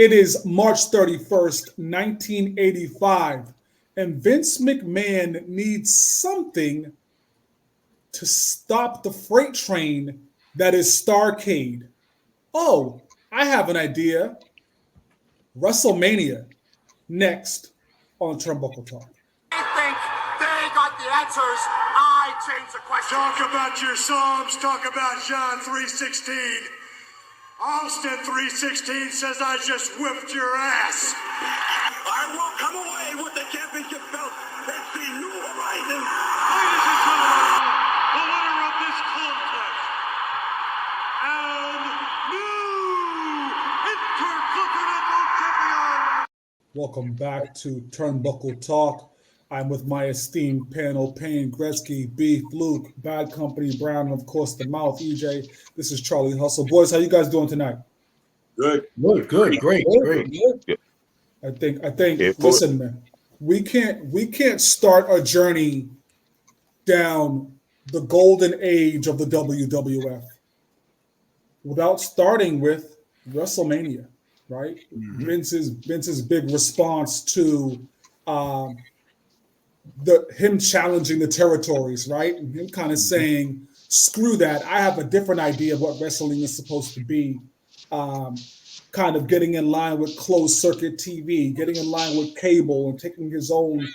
It is March 31st, 1985, and Vince McMahon needs something to stop the freight train that is Starcade. Oh, I have an idea. WrestleMania next on Turnbuckle Talk. They think they got the answers. I change the question. Talk about your Psalms. Talk about John 3:16. Austin 3:16 says I just whipped your ass. I will come away with the championship belt and see new horizons. Ladies and gentlemen, the winner of this contest and new Intercontinental Champion. Welcome back to Turnbuckle Talk. I'm with my esteemed panel, Payne, Gretzky, Beef, Luke, Bad Company, Brown, and of course the mouth, EJ. This is Charlie Hustle. Boys, how you guys doing tonight? Good. Great. Good. I think. Listen, man, we can't start a journey down the golden age of the WWF without starting with WrestleMania, right? Mm-hmm. Vince's big response to him challenging the territories, right? And him kind of saying, screw that. I have a different idea of what wrestling is supposed to be. Kind of getting in line with closed circuit TV, getting in line with cable, and taking his own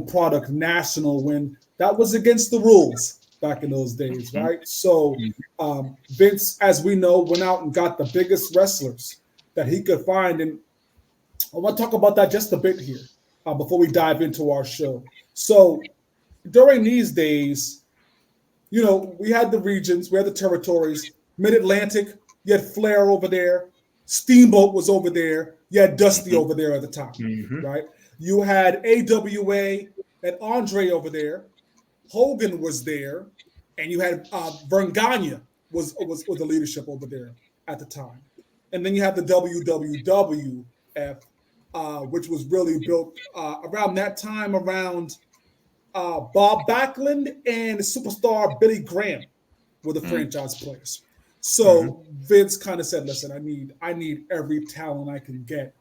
product national when that was against the rules back in those days, right? So Vince, as we know, went out and got the biggest wrestlers that he could find. And I want to talk about that just a bit here before we dive into our show. So during these days, we had the regions, we had the territories. Mid-Atlantic, you had Flair over there. Steamboat was over there. You had Dusty over there at the top, right? You had AWA and Andre over there. Hogan was there, and you had Vern Gagne was the leadership over there at the time. And then you have the WWF, which was really built around that time around Bob Backlund and superstar Billy Graham were the franchise players. So Vince kind of said, listen, I need every talent I can get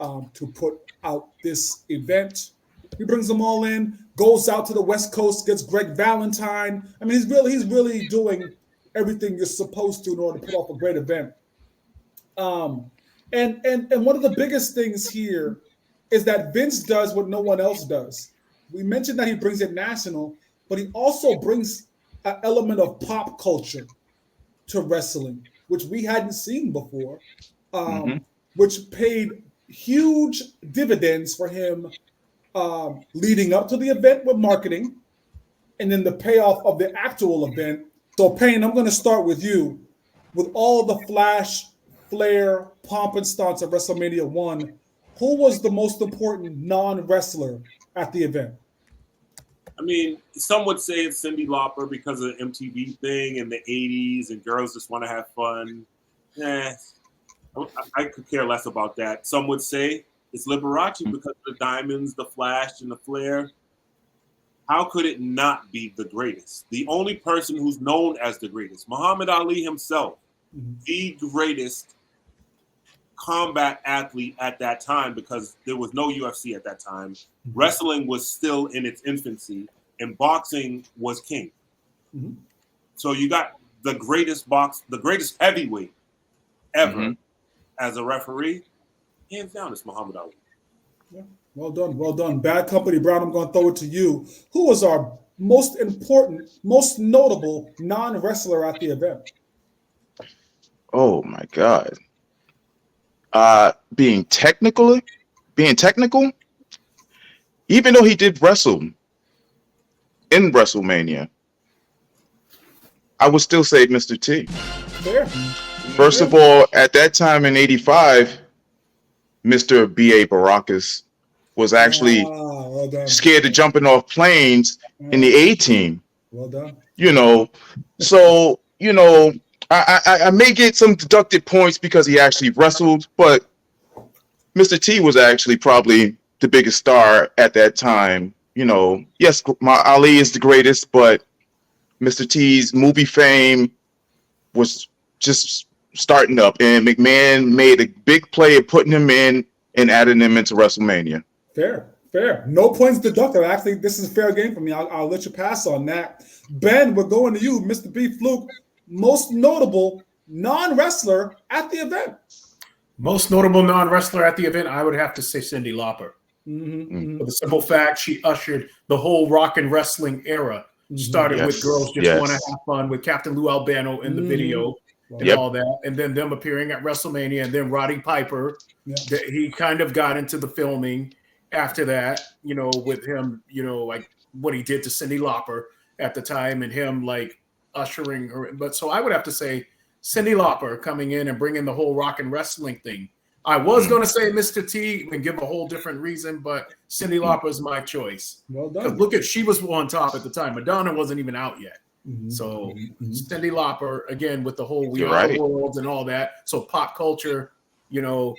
to put out this event. He brings them all in, goes out to the West Coast, gets Greg Valentine. I mean, he's really doing everything you're supposed to in order to put off a great event. And one of the biggest things here is that Vince does what no one else does. We mentioned that he brings it national, but he also brings an element of pop culture to wrestling, which we hadn't seen before, which paid huge dividends for him leading up to the event with marketing, and then the payoff of the actual event. So, Payne, I'm going to start with you. With all the flash, flair, pomp, and stunts of WrestleMania 1, who was the most important non-wrestler at the event? I mean, some would say it's Cyndi Lauper because of the MTV thing in the 80s and girls just want to have fun. I could care less about that. Some would say it's Liberace because of the diamonds, the flash, and the flair. How could it not be the greatest? The only person who's known as the greatest, Muhammad Ali himself, the greatest combat athlete at that time, because there was no UFC at that time. Wrestling was still in its infancy, and boxing was king. So you got the greatest heavyweight ever as a referee. Hands down, it's Muhammad Ali. Yeah. Well done. Bad Company, Brown, I'm going to throw it to you. Who was our most important, most notable non-wrestler at the event? Oh, my God. Being technical, even though he did wrestle in WrestleMania, I would still say Mr. T. Fair. First of all, at that time in '85, Mr. B.A. Baracus was actually scared of jumping off planes in the A-Team. Well done. So, I may get some deducted points because he actually wrestled, but Mr. T was actually probably the biggest star at that time. Yes, Ali is the greatest, but Mr. T's movie fame was just starting up, and McMahon made a big play of putting him in and adding him into WrestleMania. Fair. No points deducted. Actually, this is a fair game for me. I'll let you pass on that. Ben, we're going to you, Mr. B. Fluke. Most notable non-wrestler at the event. Most notable non-wrestler at the event, I would have to say Cyndi Lauper. For the simple fact, she ushered the whole rock and wrestling era. Started with Girls Just Want to Have Fun with Captain Lou Albano in the video and all that. And then them appearing at WrestleMania, and then Roddy Piper. He kind of got into the filming after that, with him, like what he did to Cyndi Lauper at the time, and him like ushering her. But so I would have to say Cyndi Lauper coming in and bringing the whole rock and wrestling thing. I was going to say Mr. T and give a whole different reason, but Cyndi Lauper is my choice. Well done. Look she was on top at the time. Madonna wasn't even out yet. So Cyndi Lauper, again, with the whole We Are the World and all that. So pop culture, Cyndi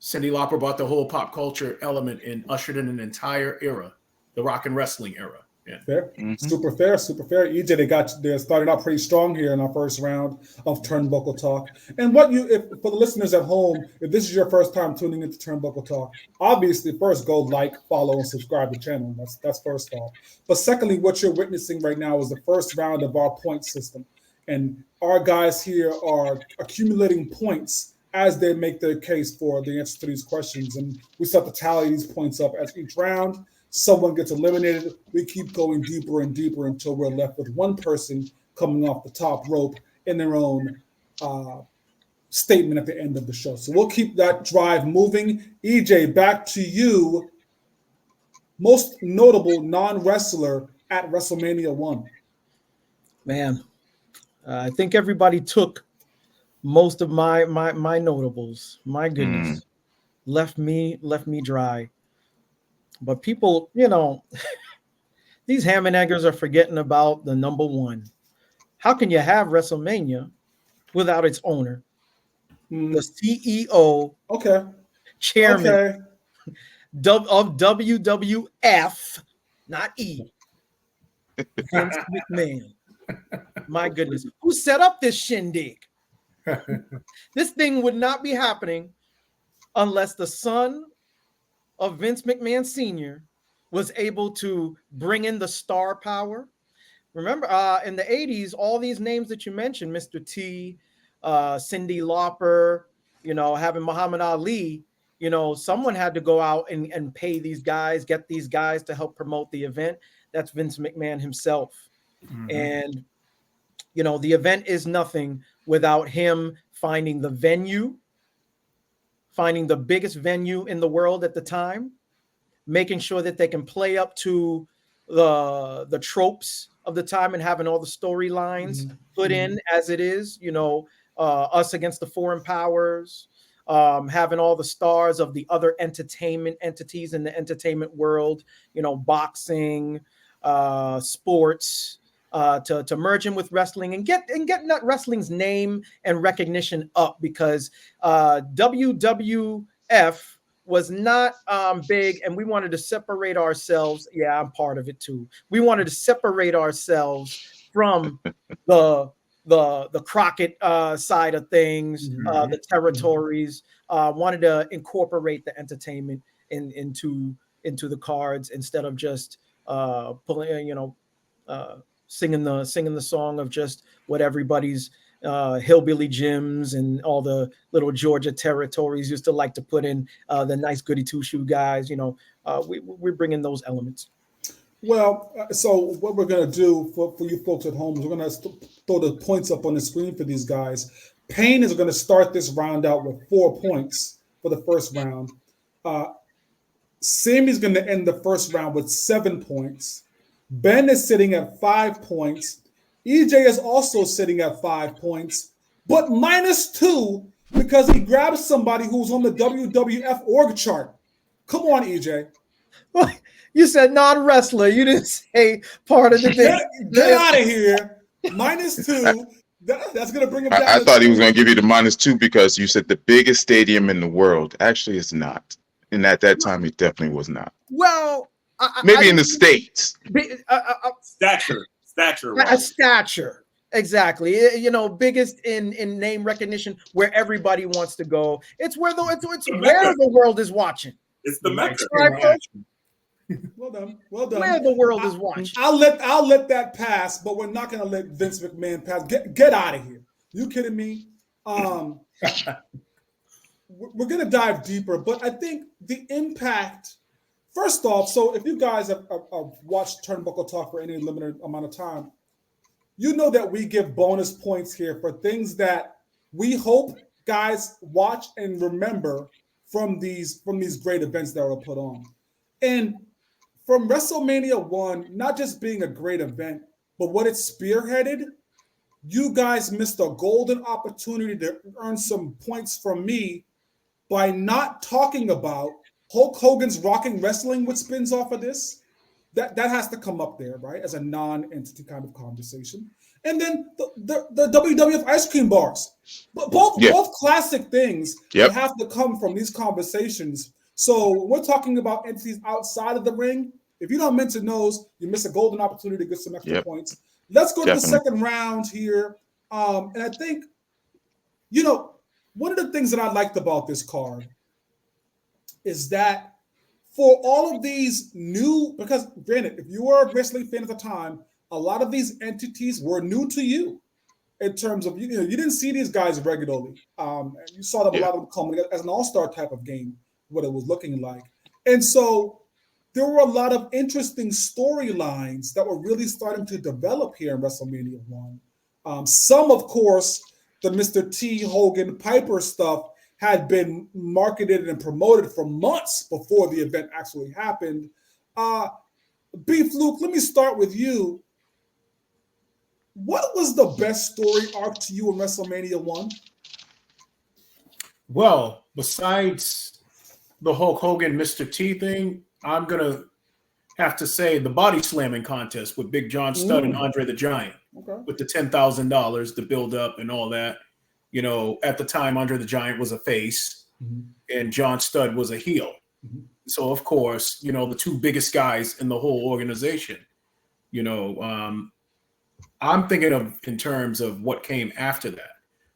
Lauper brought the whole pop culture element and ushered in an entire era, the rock and wrestling era. Yeah. Fair. Super fair. EJ, they started out pretty strong here in our first round of Turnbuckle Talk. And for the listeners at home, if this is your first time tuning into Turnbuckle Talk, obviously first go like, follow, and subscribe to the channel. That's first off. But secondly, what you're witnessing right now is the first round of our point system. And our guys here are accumulating points as they make their case for the answers to these questions. And we start to tally these points up as each round. Someone gets eliminated. We keep going deeper and deeper until we're left with one person coming off the top rope in their own statement at the end of the show. So we'll keep that drive moving. EJ, back to you. Most notable non-wrestler at WrestleMania 1. Man, I think everybody took most of my notables. My goodness, left me dry. But people, these ham and eggers are forgetting about the number one. How can you have WrestleMania without its owner, the CEO, chairman of WWF, not E, Vince McMahon? My goodness, who set up this shindig? This thing would not be happening unless the son of Vince McMahon Sr. was able to bring in the star power. Remember, in the 80s, all these names that you mentioned, Mr. T, Cyndi Lauper, having Muhammad Ali, someone had to go out and pay these guys, get these guys to help promote the event. That's Vince McMahon himself. And, the event is nothing without him finding the venue, finding the biggest venue in the world at the time, making sure that they can play up to the tropes of the time and having all the storylines put in as it is, us against the foreign powers, having all the stars of the other entertainment entities in the entertainment world, boxing, sports, to merge in with wrestling and get that wrestling's name and recognition up, because WWF was not big, and we wanted to separate ourselves. Yeah, I'm part of it too. We wanted to separate ourselves from the Crockett side of things, the territories. Wanted to incorporate the entertainment into the cards instead of just pulling, singing the song of just what everybody's hillbilly gyms and all the little Georgia territories used to like to put in, the nice goody two-shoe guys. We're bringing those elements. Well, so what we're going to do for you folks at home is we're going to throw the points up on the screen for these guys. Payne is going to start this round out with 4 points for the first round. Sammy's going to end the first round with 7 points. Ben is sitting at 5 points. EJ is also sitting at 5 points, but -2 because he grabbed somebody who's on the WWF org chart. Come on, EJ. You said non-wrestler. You didn't say part of the thing. Get out of here. -2. That's going to bring him down. I thought he was going to give you the -2 because you said the biggest stadium in the world. Actually, it's not. And at that time, it definitely was not. Well, maybe in the States. Stature. Stature. Exactly. Biggest in name recognition, where everybody wants to go. It's where it's where the world is watching. It's the Mecca. Right, folks? Well done. Well done. Where the world is watching. I'll let that pass, but we're not going to let Vince McMahon pass. Get out of here. You kidding me? We're going to dive deeper, but I think the impact. First off, so if you guys have watched Turnbuckle Talk for any limited amount of time, you know that we give bonus points here for things that we hope guys watch and remember from these great events that are put on. And from WrestleMania 1, not just being a great event, but what it spearheaded, you guys missed a golden opportunity to earn some points from me by not talking about Hulk Hogan's Rocking Wrestling, which spins off of this. That has to come up there, right, as a non-entity kind of conversation. And then the WWF ice cream bars. But both classic things that have to come from these conversations. So when we're talking about entities outside of the ring, if you don't mention those, you miss a golden opportunity to get some extra points. Let's go to the second round here. And I think, one of the things that I liked about this card is that for all of these new, because granted, if you were a wrestling fan at the time, a lot of these entities were new to you in terms of, you didn't see these guys regularly. You saw them, a lot of them coming as an all-star type of game, what it was looking like. And so there were a lot of interesting storylines that were really starting to develop here in WrestleMania 1. Some, of course, the Mr. T. Hogan Piper stuff had been marketed and promoted for months before the event actually happened. Beef Luke, let me start with you. What was the best story arc to you in WrestleMania 1? Well, besides the Hulk Hogan Mr. T thing, I'm going to have to say the body slamming contest with Big John Studd and Andre the Giant with the $10,000, the build up and all that. At the time, Andre the Giant was a face and John Studd was a heel. So, of course, the two biggest guys in the whole organization, I'm thinking of in terms of what came after that.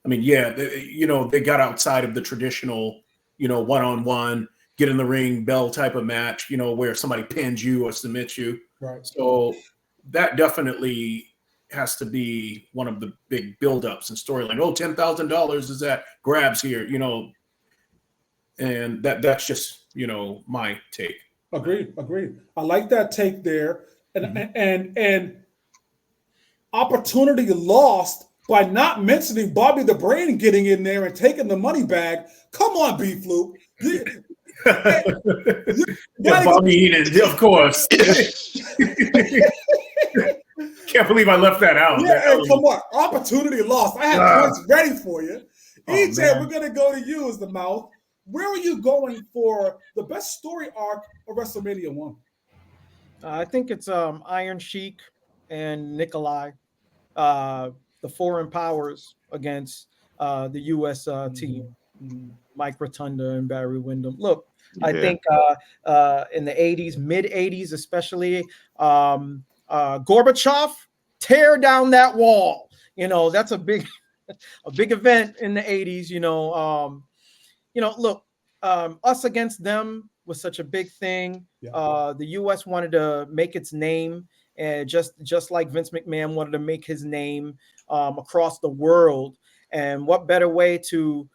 I mean, they got outside of the traditional, one-on-one, get in the ring, bell type of match, where somebody pins you or submits you. Right. So that definitely has to be one of the big buildups and storyline. Oh, $10,000 is that grabs here, and that's just, my take. Agreed. I like that take there. And opportunity lost by not mentioning Bobby the Brain getting in there and taking the money bag. Come on, Beef Luke. Bobby Heenan, of course. Can't believe I left that out. Come on. Opportunity lost. I have points ready for you. EJ, we're going to go to you as the mouth. Where are you going for the best story arc of WrestleMania 1? I think it's Iron Sheik and Nikolai, the foreign powers against the U.S. team, Mike Rotunda and Barry Windham. Look, I think in the 80s, mid-80s especially, Gorbachev, tear down that wall. That's a big event in the 80s. Look, us against them was such a big thing. The U.S. wanted to make its name, and just like Vince McMahon wanted to make his name across the world. And what better way to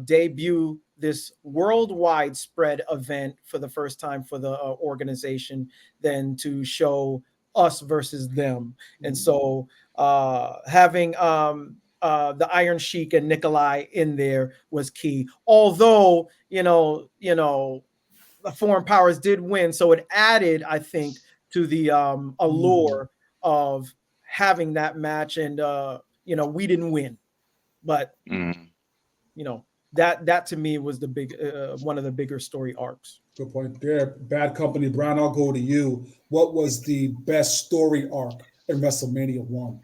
debut this worldwide spread event for the first time for the organization than to show us versus them. And so having the Iron Sheik and Nikolai in there was key. Although, the foreign powers did win. So it added, I think, to the allure of having that match. And, we didn't win. But, that to me was the big one of the bigger story arcs. Good point there. Bad Company. Brown, I'll go to you. What was the best story arc in WrestleMania 1?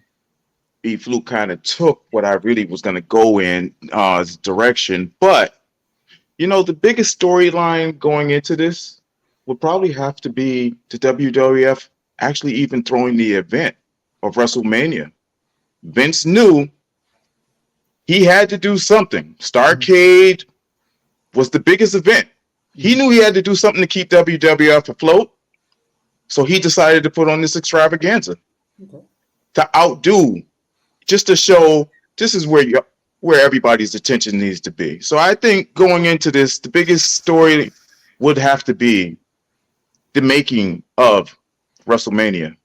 Beef Luke kind of took what I really was going to go in direction. But, the biggest storyline going into this would probably have to be the WWF actually even throwing the event of WrestleMania. Vince knew he had to do something. Starrcade was the biggest event. He knew he had to do something to keep WWF afloat. So he decided to put on this extravaganza to outdo, just to show this is where everybody's attention needs to be. So I think going into this, the biggest story would have to be the making of WrestleMania,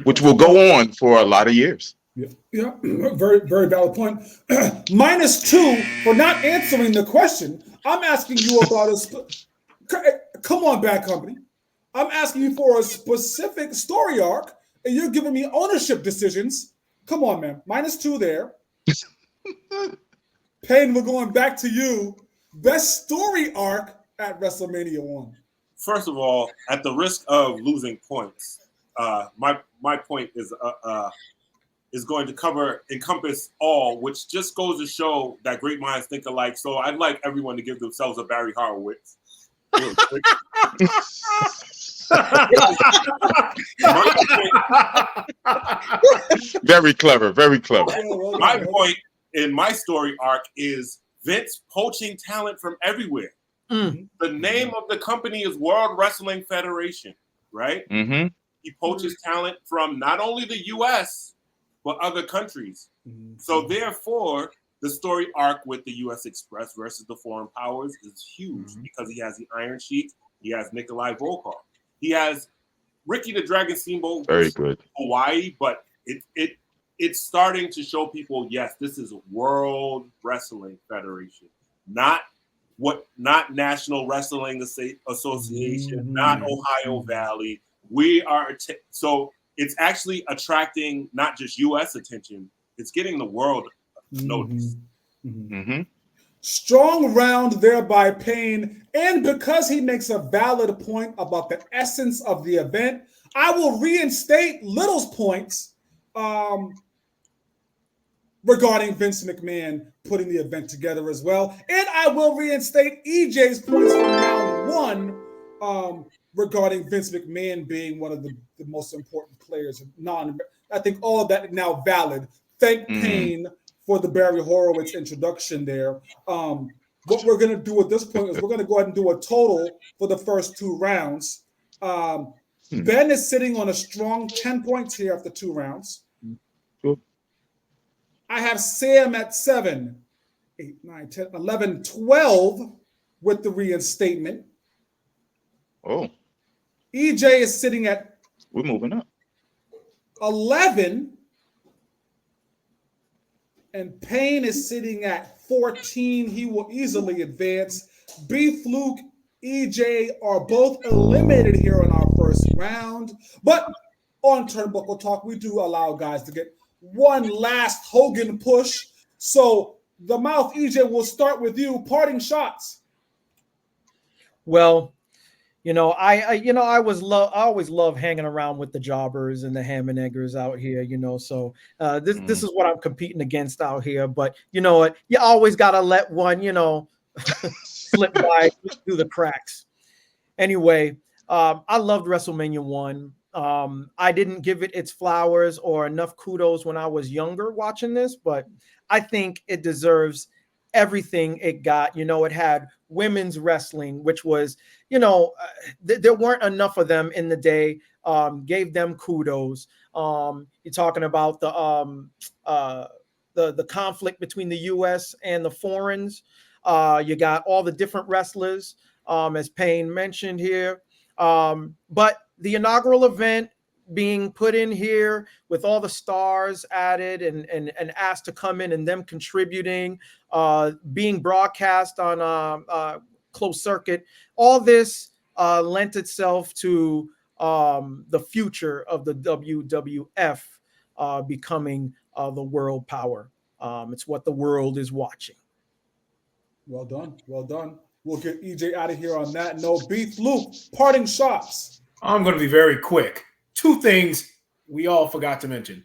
which will go on for a lot of years. Yeah, very, very valid point. -2 for not answering the question. I'm asking you about come on, Bad Company. I'm asking you for a specific story arc, and you're giving me ownership decisions. Come on, man. -2 there. Payne, we're going back to you. Best story arc at WrestleMania 1. First of all, at the risk of losing points, my point is going to encompass all, which just goes to show that great minds think alike. So I'd like everyone to give themselves a Barry Horowitz. Very clever, very clever. My point in my story arc is Vince poaching talent from everywhere. The name of the company is World Wrestling Federation, right? Mm-hmm. He poaches talent from not only the U.S., but other countries. So therefore, the story arc with the U.S. Express versus the foreign powers is huge because he has the Iron Sheik, he has Nikolai Volkov, he has Ricky the Dragon Steamboat, very good, Hawaii, but it's starting to show people, yes, this is World Wrestling Federation, not National Wrestling Association, not Ohio Valley. We are so it's actually attracting not just U.S. attention; it's getting the world notice. Strong round there by Payne, and because he makes a valid point about the essence of the event, I will reinstate Little's points regarding Vince McMahon putting the event together as well, and I will reinstate EJ's points from round 1 regarding Vince McMahon being one of the most important players. I think all of that is now valid. Thank Payne for the Barry Horowitz introduction there. What we're going to do at this point is we're going to go ahead and do a total for the first 2 rounds. Ben is sitting on a strong 10 points here after 2 rounds. Cool. I have Sam at 7, 8, 9, 10, 11, 12 with the reinstatement. Oh. EJ is sitting at We're moving up. 11. And Payne is sitting at 14. He will easily advance. B Fluke, EJ are both eliminated here in our first round. But on Turnbuckle Talk, we do allow guys to get one last Hogan push. So the mouth, EJ, will start with you. Parting shots. Well, I always love hanging around with the jobbers and the ham and eggers out here, so this is what I'm competing against out here. But you know what? You always got to let one, slip by through the cracks. Anyway, I loved WrestleMania 1. I didn't give it its flowers or enough kudos when I was younger watching this, but I think it deserves everything it got. It had women's wrestling, which was, there weren't enough of them in the day. Gave them kudos. You're talking about the conflict between the U.S. and the foreigners. You got all the different wrestlers, as Payne mentioned here. But the inaugural event being put in here with all the stars added and asked to come in and them contributing, being broadcast on closed circuit, all this lent itself to the future of the WWF becoming the world power. It's what the world is watching. Well done. Well done. We'll get EJ out of here on that note. Beef Luke, parting shots. I'm going to be very quick. 2 things we all forgot to mention.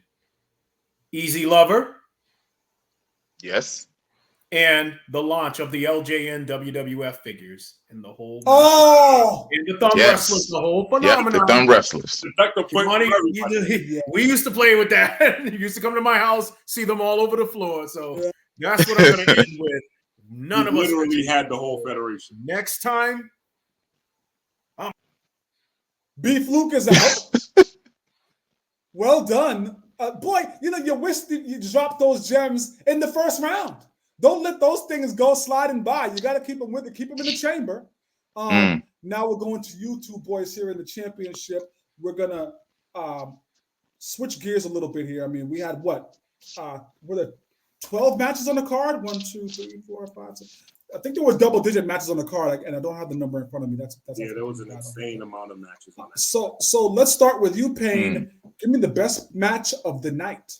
Easy Lover. Yes. and the launch of the LJN WWF figures and the whole Oh, and the thumb wrestlers, the whole phenomenon. Yeah, the thumb wrestlers. We used to play with that. You used to come to my house, see them all over the floor. So that's what I'm going to end with. None of us literally had the whole federation. Next time, Beef Luke is out. Well done, boy. You know you wish that you dropped those gems in the first round. Don't let those things go sliding by. You got to keep them with it. Keep them in the chamber. Now we're going to you two boys here in the championship. We're gonna switch gears a little bit here. I mean, we had what? Were there 12 matches on the card? 1, 2, 3, 4, 5, 6. I think there were double-digit matches on the card, and I don't have the number in front of me. That's there was an insane amount of matches on that. So let's start with you, Payne. Give me the best match of the night.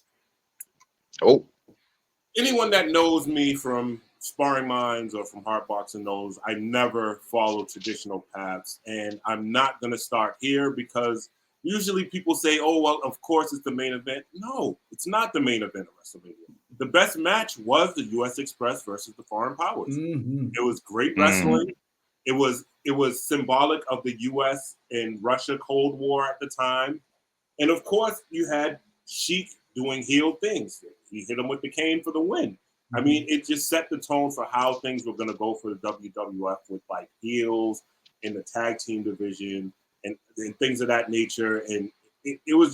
Oh. Anyone that knows me from Sparring Minds or from Hard Boxing knows I never follow traditional paths, and I'm not going to start here because usually people say, oh, well, of course it's the main event. No, it's not the main event of WrestleMania. The best match was the U.S. Express versus the Foreign Powers. It was great wrestling. It was symbolic of the U.S. and Russia Cold War at the time. And, of course, you had Sheik doing heel things. He hit him with the cane for the win. I mean, it just set the tone for how things were going to go for the WWF with, like, heels in the tag team division and things of that nature. And it was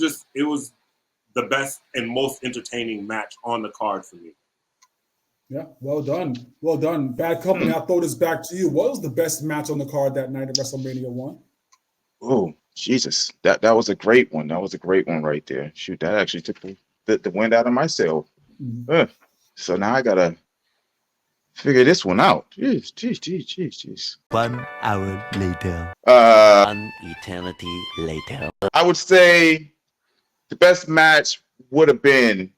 the best and most entertaining match on the card for me. Yeah, well done. Well done. Bad Company, I'll throw this back to you. What was the best match on the card that night at WrestleMania 1? Oh, Jesus. That was a great one. That was a great one right there. Shoot, that actually took the wind out of my sail. So now I got to figure this one out. Jeez. 1 hour later. 1 eternity later. I would say the best match would have been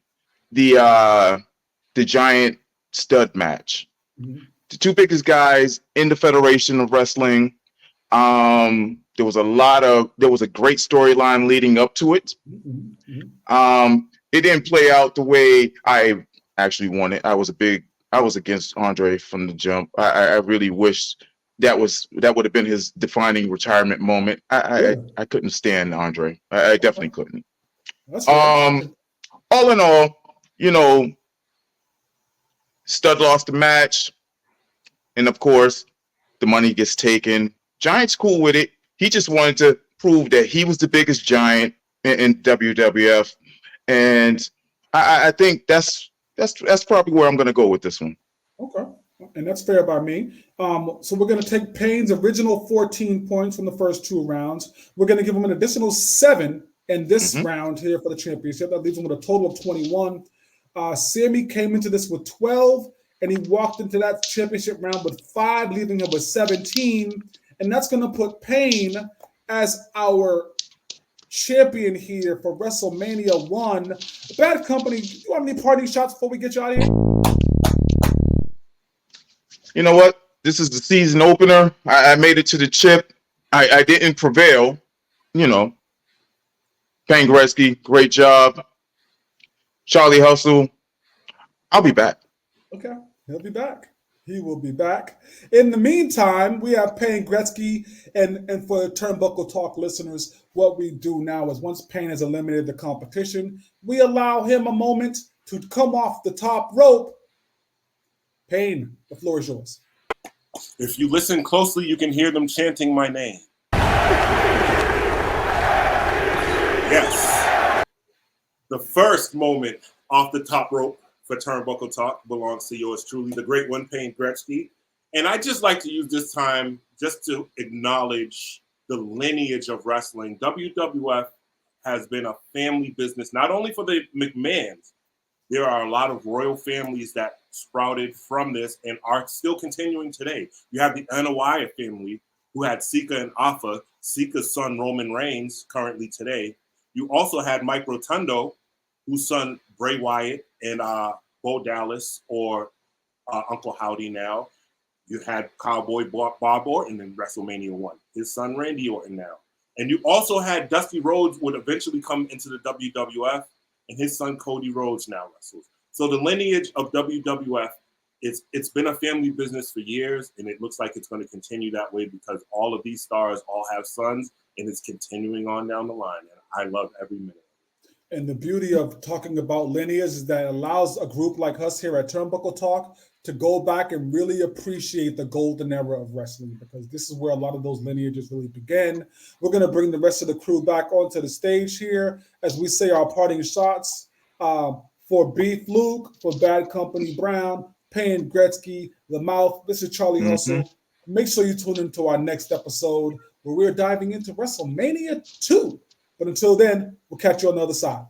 the giant stud match. The two biggest guys in the Federation of Wrestling. There was a great storyline leading up to it. It didn't play out the way I actually wanted. I was against Andre from the jump. I really wished that would have been his defining retirement moment. I couldn't stand Andre. I definitely couldn't. All in all, Stud lost the match, and of course, the money gets taken. Giant's cool with it. He just wanted to prove that he was the biggest giant in WWF, and I think that's probably where I'm going to go with this one. Okay, and that's fair by me. So we're going to take Payne's original 14 points from the first 2 rounds. We're going to give him an additional 7 in this round here for the championship. That leaves him with a total of 21. Sammy came into this with 12, and he walked into that championship round with 5, leaving him with 17. And that's going to put Payne as our champion here for WrestleMania 1. Bad Company, do you have any parting shots before we get you out of here? You know what? This is the season opener. I made it to the chip. I didn't prevail. Payne Gretzky, great job. Charlie Hustle, I'll be back. Okay, he'll be back. He will be back. In the meantime, we have Payne Gretzky, and for the Turnbuckle Talk listeners, what we do now is once Payne has eliminated the competition, we allow him a moment to come off the top rope. Payne, the floor is yours. If you listen closely, you can hear them chanting my name. Yes. The first moment off the top rope for Turnbuckle Talk belongs to yours truly, the great one, Payne Gretzky. And I just like to use this time just to acknowledge the lineage of wrestling. WWF has been a family business, not only for the McMahons. There are a lot of royal families that sprouted from this and are still continuing today. You have the Anoa'i family, who had Sika and Afa, Sika's son Roman Reigns, currently today. You also had Mike Rotundo, whose son Bray Wyatt and Bo Dallas, or Uncle Howdy now. You had Cowboy Bob Orton in WrestleMania 1, his son Randy Orton now. And you also had Dusty Rhodes would eventually come into the WWF, and his son Cody Rhodes now wrestles. So the lineage of WWF it's been a family business for years, and it looks like it's going to continue that way because all of these stars all have sons, and it's continuing on down the line. And I love every minute. And the beauty of talking about lineage is that it allows a group like us here at Turnbuckle Talk to go back and really appreciate the golden era of wrestling, because this is where a lot of those lineages really begin. We're going to bring the rest of the crew back onto the stage here as we say our parting shots. For Beef Luke, for Bad Company Brown, Payne Gretzky, The Mouth, this is Charlie Hustle. Make sure you tune into our next episode where we're diving into WrestleMania 2. But until then, we'll catch you on the other side.